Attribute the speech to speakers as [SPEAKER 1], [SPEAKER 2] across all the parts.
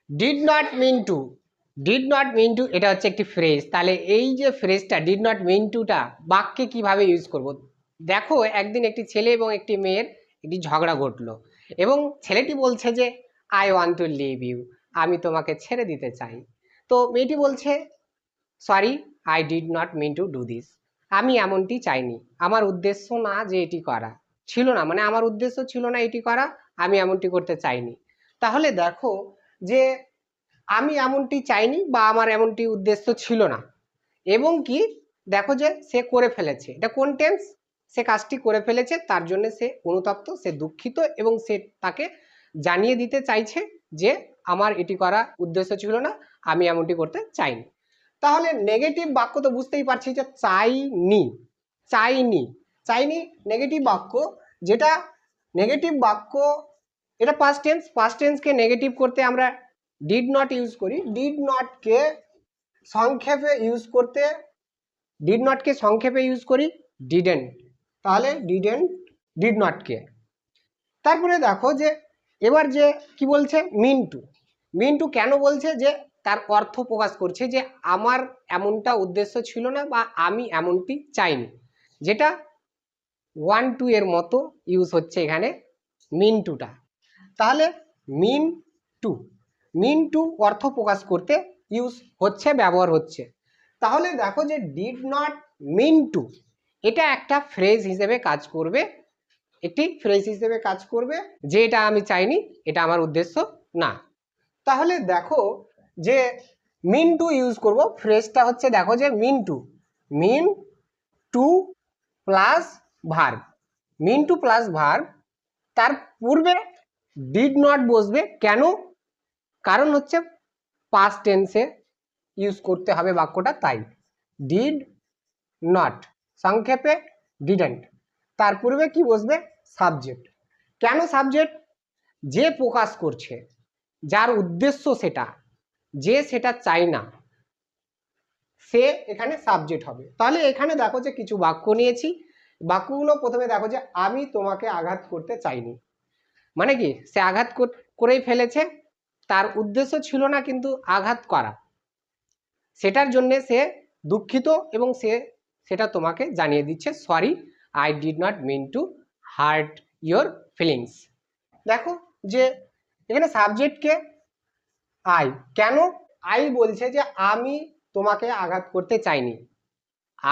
[SPEAKER 1] Did not mean to, did not mean to এটা হচ্ছে একটি ফ্রেজ। তাহলে এই যে ফ্রেজটা ডিড নট মিন টুটা বাক্যে কিভাবে ইউজ করব? দেখো, একদিন একটি ছেলে এবং একটি মেয়ের একটি ঝগড়া ঘটলো এবং ছেলেটি বলছে যে I want to leave you, আমি তোমাকে ছেড়ে দিতে চাই। তো মেয়েটি বলছে sorry, I did not mean to do this, আমি এমনটি চাইনি, আমার উদ্দেশ্য না যে এটি করা, ছিল না, মানে আমার উদ্দেশ্য ছিল না এটি করা, আমি এমনটি করতে চাইনি। তাহলে দেখো যে আমি এমনটি চাইনি বা আমার এমনটি উদ্দেশ্য ছিল না, এবং কি দেখো যে সে করে ফেলেছে, এটা কোন টেন্স, সে কাজটি করে ফেলেছে, তার জন্য সে অনুতপ্ত, সে দুঃখিত এবং সে তাকে জানিয়ে দিতে চাইছে যে আমার এটি করা উদ্দেশ্য ছিল না, আমি এমনটি করতে চাইনি। তাহলে নেগেটিভ বাক্য তো বুঝতেই পারছি যে চাইনি, চাইনি, চাইনি নেগেটিভ বাক্য। যেটা নেগেটিভ বাক্য এটা পাস্ট টেন্স, পাস্ট টেন্সকে নেগেটিভ করতে আমরা ডিড নট ইউজ করি। ডিড নটকে সংক্ষেপে ইউজ করতে, ডিড নটকে সংক্ষেপে ইউজ করি ডিডেন্ট। তাহলে ডিডেন্ট, ডিড নটকে। তারপরে দেখো যে এবার যে কি বলছে মিন টু, মিন টু কেন বলছে? যে তার অর্থ প্রকাশ করছে যে আমার এমনটা উদ্দেশ্য ছিল না বা আমি এমনটি চাইনি, যেটা ওয়ান টু এর মতো ইউজ হচ্ছে এখানে মিন টুটা। তাহলে মিন টু, মিন টু অর্থ প্রকাশ করতে ইউজ হচ্ছে, ব্যবহার হচ্ছে। তাহলে দেখো যে ডিড নট মিন টু এটা একটা ফ্রেজ হিসেবে কাজ করবে, একটি ফ্রেজ হিসেবে কাজ করবে যে এটা আমি চাইনি, এটা আমার উদ্দেশ্য না। তাহলে দেখো যে মিন টু ইউজ করব, ফ্রেজটা হচ্ছে দেখো যে mean to, mean to plus verb, mean to plus verb, তার পূর্বে ডিড নট বসবে। কেন? কারণ হচ্ছে পাস্ট টেন্সে ইউজ করতে হবে বাক্যটা, তাই ডিড নট, সংক্ষেপে ডিডেন্ট, তার পূর্বে কি বসবে? সাবজেক্ট। কেন সাবজেক্ট? যে প্রকাশ করছে, যার উদ্দেশ্য সেটা, যে সেটা চাই না, সে এখানে সাবজেক্ট হবে। তাহলে এখানে দেখো যে কিছু বাক্য নিয়েছি, বাক্যগুলো প্রথমে দেখো যে আমি তোমাকে আঘাত করতে চাইনি, মানে কি সে আঘাত করেই ফেলেছে, তার উদ্দেশ্য ছিল না কিন্তু আঘাত করা, সেটার জন্য সে দুঃখিত এবং সে সেটা তোমাকে জানিয়ে দিচ্ছে sorry, I did not mean to hurt your feelings. দেখো যে এখানে সাবজেক্টকে আই, কেন আই বলছে যে আমি তোমাকে আঘাত করতে চাইনি,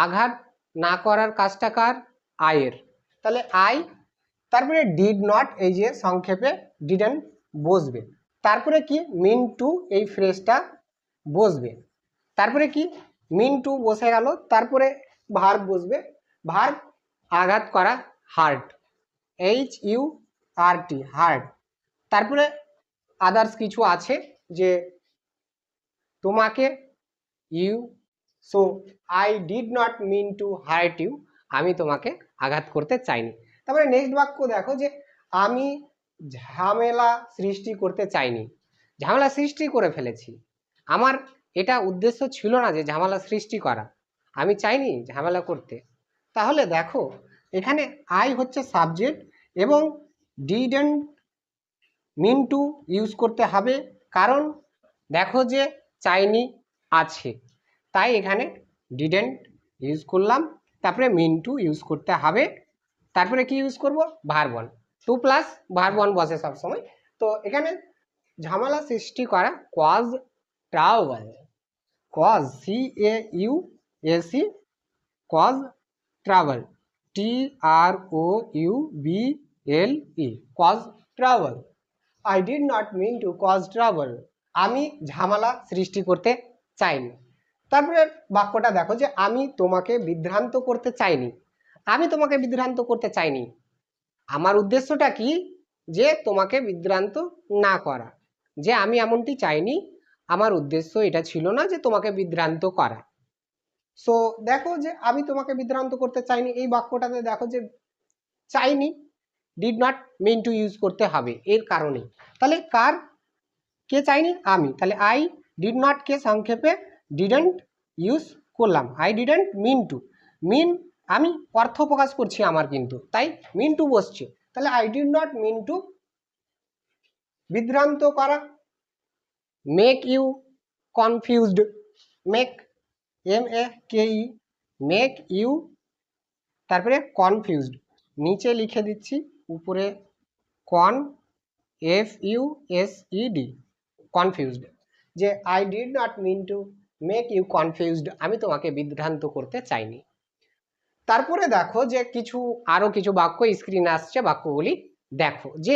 [SPEAKER 1] আঘাত না করার কাজটা কার? আয়ের। তাহলে আই, তারপরে ডিড নট, এই যে সংক্ষেপে ডিডেন্ট বসবে, তারপরে কি মিন টু এই ফ্রেজটা বসবে, তারপরে কি মিন টু বসে গেল, তারপরে ভার্ব বসবে, ভার্ব আঘাত করা hurt, H U R T, hurt. তারপরে আদার্স কিছু আছে যে তোমাকে, you, so I did not mean to hurt you, আমি তোমাকে আঘাত করতে চাইনি। তারপরে নেক্সট বাক্য দেখো যে আমি ঝামেলা সৃষ্টি করতে চাইনি, ঝামেলা সৃষ্টি করে ফেলেছি, আমার এটা উদ্দেশ্য ছিল না যে ঝামেলা সৃষ্টি করা, আমি চাইনি ঝামেলা করতে। তাহলে দেখো এখানে আই হচ্ছে সাবজেক্ট এবং ডিডন্ট মিন টু ইউজ করতে হবে, কারণ দেখো যে চাইনি আছে, তাই এখানে ডিডেন্ট ইউজ করলাম, তারপরে মিন টু ইউজ করতে হবে, তারপরে কি ইউজ করব? Verb one, two plus verb one বসে সবসময়। তো এখানে ঝামেলা সৃষ্টি করা cause trouble, cause C A U S E, cause trouble T R O U B L E, cause trouble, I did not mean to cause trouble, আমি ঝামেলা সৃষ্টি করতে চাইনি। তারপরে বাক্যটা দেখো যে আমি তোমাকে বিভ্রান্ত করতে চাইনি, আমি তোমাকে বিভ্রান্ত করতে চাইনি, আমার উদ্দেশ্যটা কি? যে তোমাকে বিভ্রান্ত না করা, যে আমি এমনটি চাইনি, আমার উদ্দেশ্য এটা ছিল না যে তোমাকে বিভ্রান্ত করা। সো দেখো যে আমি তোমাকে বিভ্রান্ত করতে চাইনি, এই বাক্যটাতে দেখো যে চাইনি did not mean to use করতে হবে এর কারণে। তাহলে কার, কে চাইনি? আমি, তাহলে আই ডিড নট কে সংক্ষেপে ডিডেন্ট ইউজ করলাম, আই ডিডেন্ট মিন টু, মিন আমি অর্থ প্রকাশ করছি আমার, কিন্তু তাই মিন টু বসছে, তাহলে I did not mean to বিভ্রান্ত করা, make you confused, make MEKE, make you, তারপরে কনফিউজড, নিচে লিখে দিচ্ছি, উপরে FUSED, কনফিউজড, যে I did not mean to make you confused, আমি তোমাকে বিভ্রান্ত করতে চাইনি। তারপরে দেখো যে আরো কিছু বাক্য স্ক্রিনে আসছে, বাক্যগুলি দেখো, যে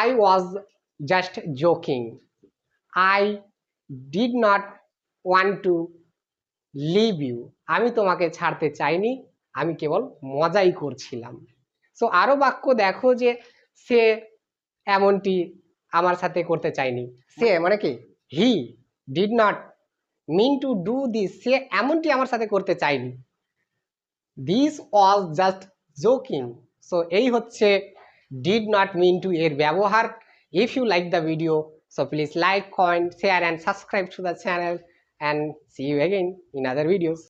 [SPEAKER 1] I was just joking, I did not want to leave you, আমি তোমাকে ছাড়তে চাইনি, আমি কেবল মজাই করছিলাম। সো আরো বাক্য দেখো, যে সে এমনটি আমার সাথে করতে চাইনি, সে মানে কি, he did not mean to do this, সে এমনটি আমার সাথে করতে চাইনি, this was just joking. So এই হচ্ছে ডিড নট মিন টু এর ব্যবহার। If you like the video, so please like, comment, share and subscribe to the channel, and see you again in other videos.